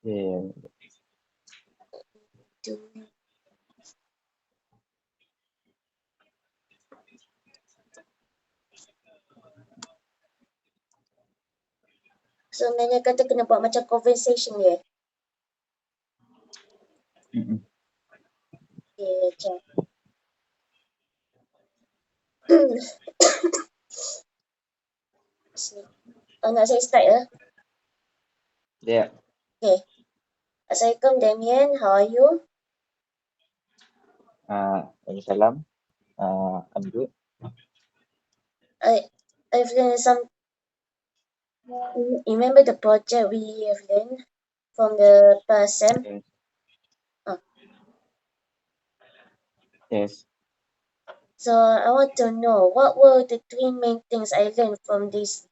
Yeah. Do- So, Nanya kata kena buat macam conversation dia. Mm-mm. Okay, macam. Nak saya start ya? Yeah. Okay. Assalamualaikum Damien, how are you? Salam. I'm good. I've learned some. Remember the project we have learned from the past sem? Yes. Ah, Yes. So I want to know what were the three main things I learned from this.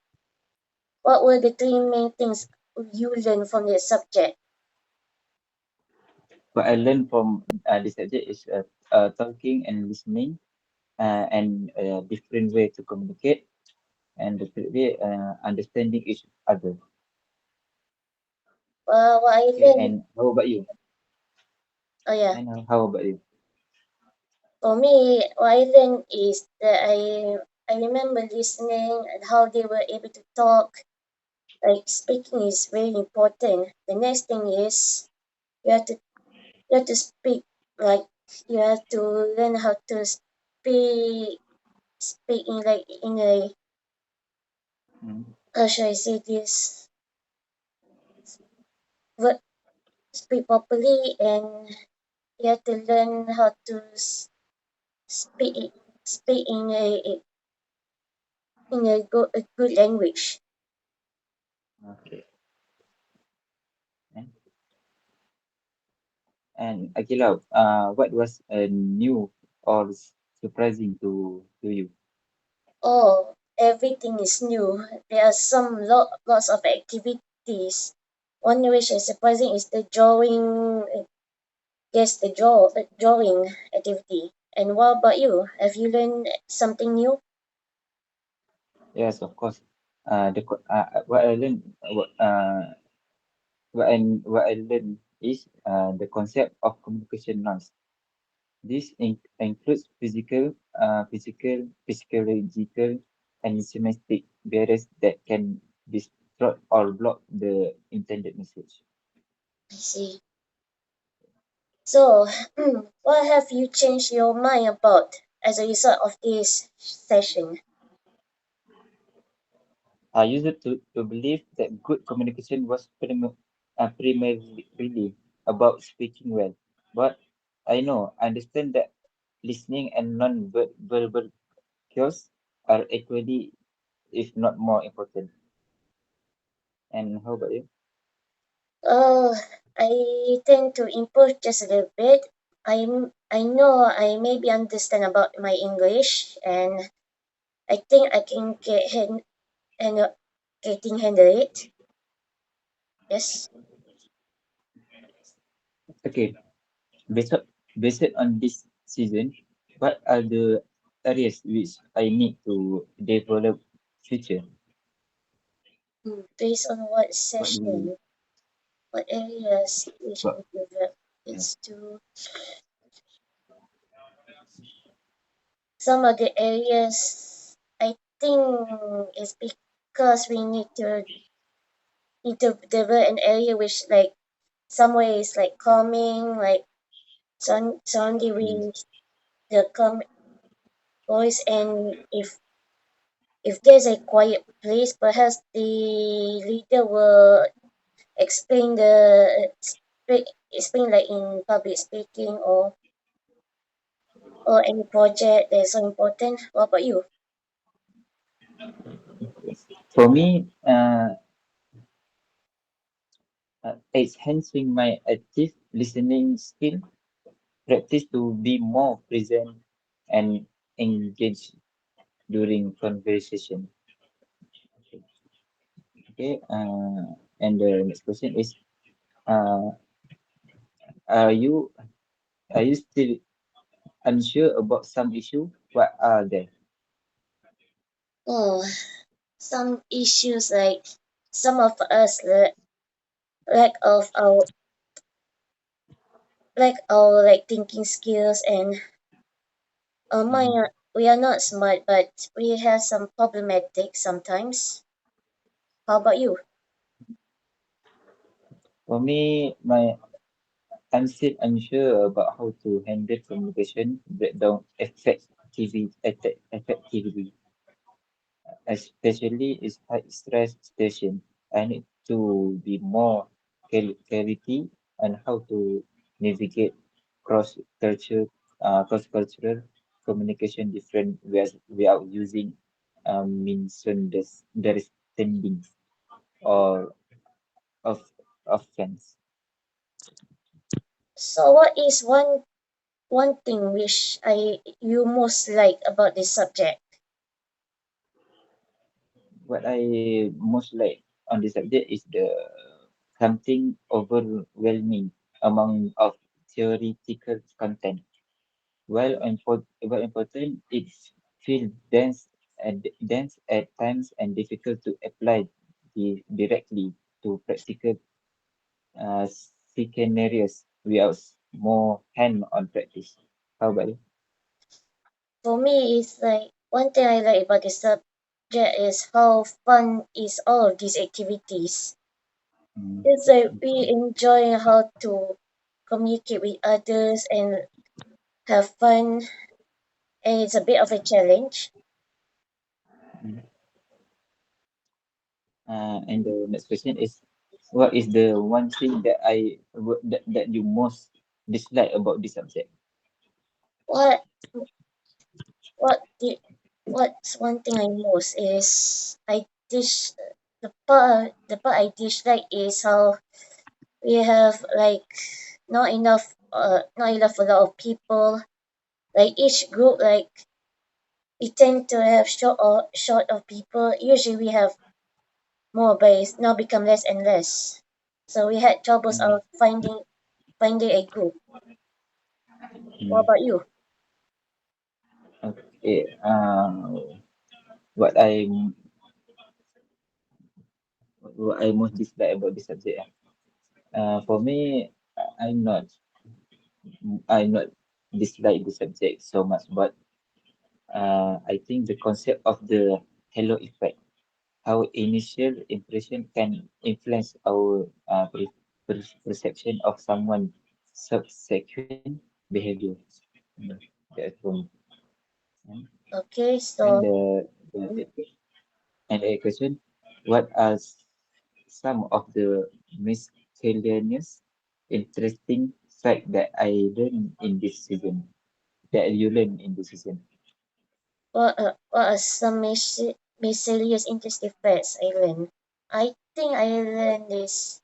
What were the three main things you learned from this subject? What I learned from this subject is talking and listening, and a different way to communicate, and the third way, understanding each other. What I Okay. learned. And how about you? Oh yeah. I know. How about you? For me, what I learned is that I remember listening and how they were able to talk. Like speaking is very important. The next thing is you have to you have to speak, like you have to learn how to speak in like in a, Mm. how should I say this, word, speak properly, and you have to learn how to speak speak in a good language. Okay. And Akila, what was new or surprising to you? Oh, everything is new. There are some lots of activities. One which is surprising is the drawing. Yes, the drawing activity. And what about you? Have you learned something new? Yes, of course. What I learned, what I learned is the concept of communication noise. This includes physiological, and semantic barriers that can distort or block the intended message. I see. So, what have you changed your mind about as a result of this session? I used to believe that good communication was primarily about speaking well, but I understand that listening and non-verbal cues are equally, if not more important. And how about you? Oh, I tend to improve just a little bit. I know I maybe understand about my English, and I think I can hand, handle it. Yes. Okay, based on, based on this season, what are the areas which I need to develop future? Based on what What do you, session, what areas which I what, need to develop, yeah. it's to some of the areas. I think it's because we need to develop an area which like somewhere is like calming, like surrounding Okay. with the calm voice, and if there's a quiet place, perhaps the leader will explain explain like in public speaking or any project that's so important. What about you? For me, enhancing my active listening skill, practice to be more present and engaged during conversation. Okay, and the next question is, uh, are you are you still unsure about some issue? What are they? Oh, some issues like some of us lack of our like thinking skills and Mhm. we are not smart, but we have some problematic sometimes. How about you? For me, I'm still unsure about how to handle communication breakdown effectively, especially in high stress situation. I need to be more clarity on how to navigate cross culture cross cultural communication different ways without using misunderstandings or of offense. So what is one thing which I you most like about this subject? What I most like on this subject is the something overwhelming amount of theoretical content. While important, it feels dense at times and difficult to apply directly to practical uh, scenarios without more hand-on practice. How about you? For me, it's like one thing I like about this subject is how fun is all of these activities. Mm, It's like we enjoy how to communicate with others and have fun, and it's a bit of a challenge. mm. And the next question is, what is the one thing that you most dislike about this subject? What what the what's one thing I most is I dish the part I dislike is how we have like not enough a lot of people. Like each group like we tend to have short of people. Usually we have more, but it's now become less and less. So we had troubles Mm, of finding a group. What mm. about you? Okay. What I what I most dislike about this subject. For me, I'm not dislike the subject so much, but I think the concept of the halo effect, how initial impression can influence our perception of someone subsequent behavior. Mm, that's for me. Mm. Okay, And so a question: what are some of the miscellaneous interesting fact that I learned in this season? That you learn in this season? what are some miscellaneous interesting facts I learned? I think I learned this.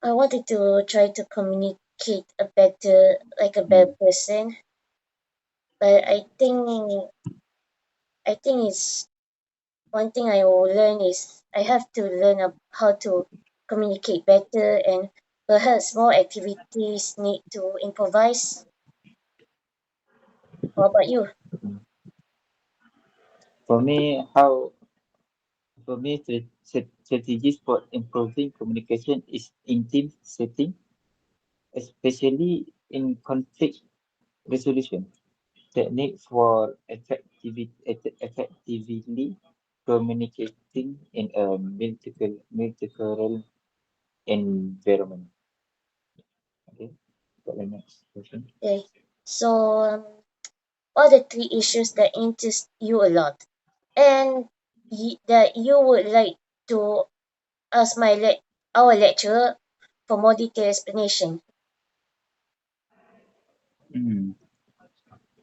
I wanted to try to communicate a better Mm, person, but I think it's one thing I will learn is I have to learn how to communicate better and perhaps more activities need to improvise. What about you? mm. For me, how For me, strategies for improving communication is in team setting, especially in conflict resolution. Technique for effectively communicating in a multicultural environment. Okay, got the next question. Okay. So, what are the three issues that interest you a lot, and that you would like to ask our lecturer for more detailed explanation? Mm,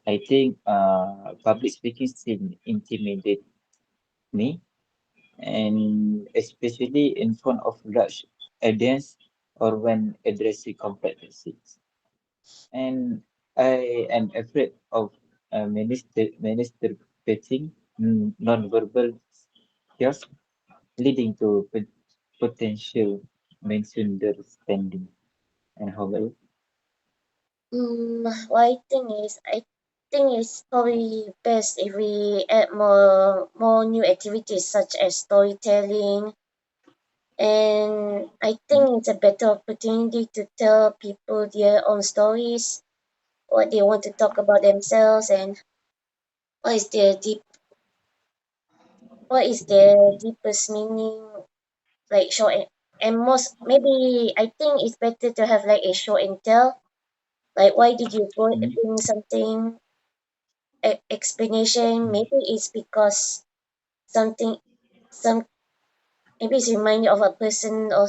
I think public speaking still intimidate me, and especially in front of large audience or when addressing complex topics. And I am afraid of misinterpreting nonverbal cues, leading to potential misunderstanding. And how about you? What I think it's probably best if we add more new activities such as storytelling And I think it's a better opportunity to tell people their own stories, what they want to talk about themselves, and what is their deep, what is their deepest meaning, like show and most maybe I think it's better to have like a show and tell, like why did you go Mm, doing something, explanation. mm, Maybe it's because something, some maybe it's remind you of a person or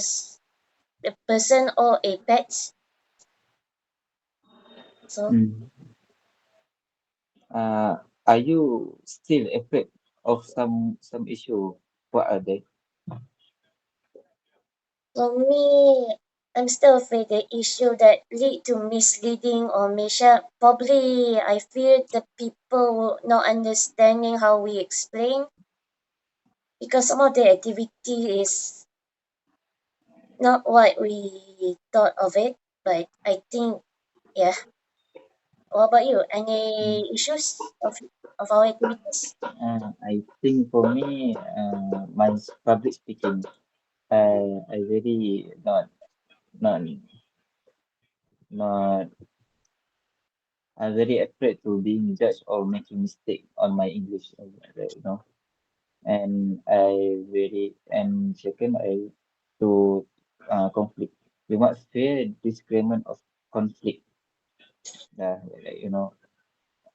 a person or a pet. So mm. Are you still afraid of some issue? What are they? for me, I'm still afraid the issue that lead to misleading or mishap. Probably I fear the people not understanding how we explain, because some of the activity is not what we thought of it. But I think, yeah. What about you? Mm. Any issues of our activities? I think for me, my public speaking, I really not not I'm very afraid to being judged or making mistake on my English, And I very and second, I to conflict. You must fear disagreement of conflict. Like,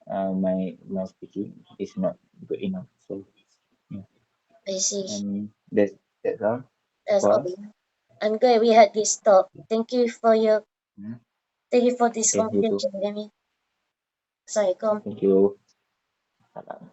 my speaking is not good enough. So yeah, I see. and that's all That's for all. us. I'm glad we had this talk. Mhm. Thank you for this Okay, you too. conversation. Let me sorry, come. Thank you. Bye.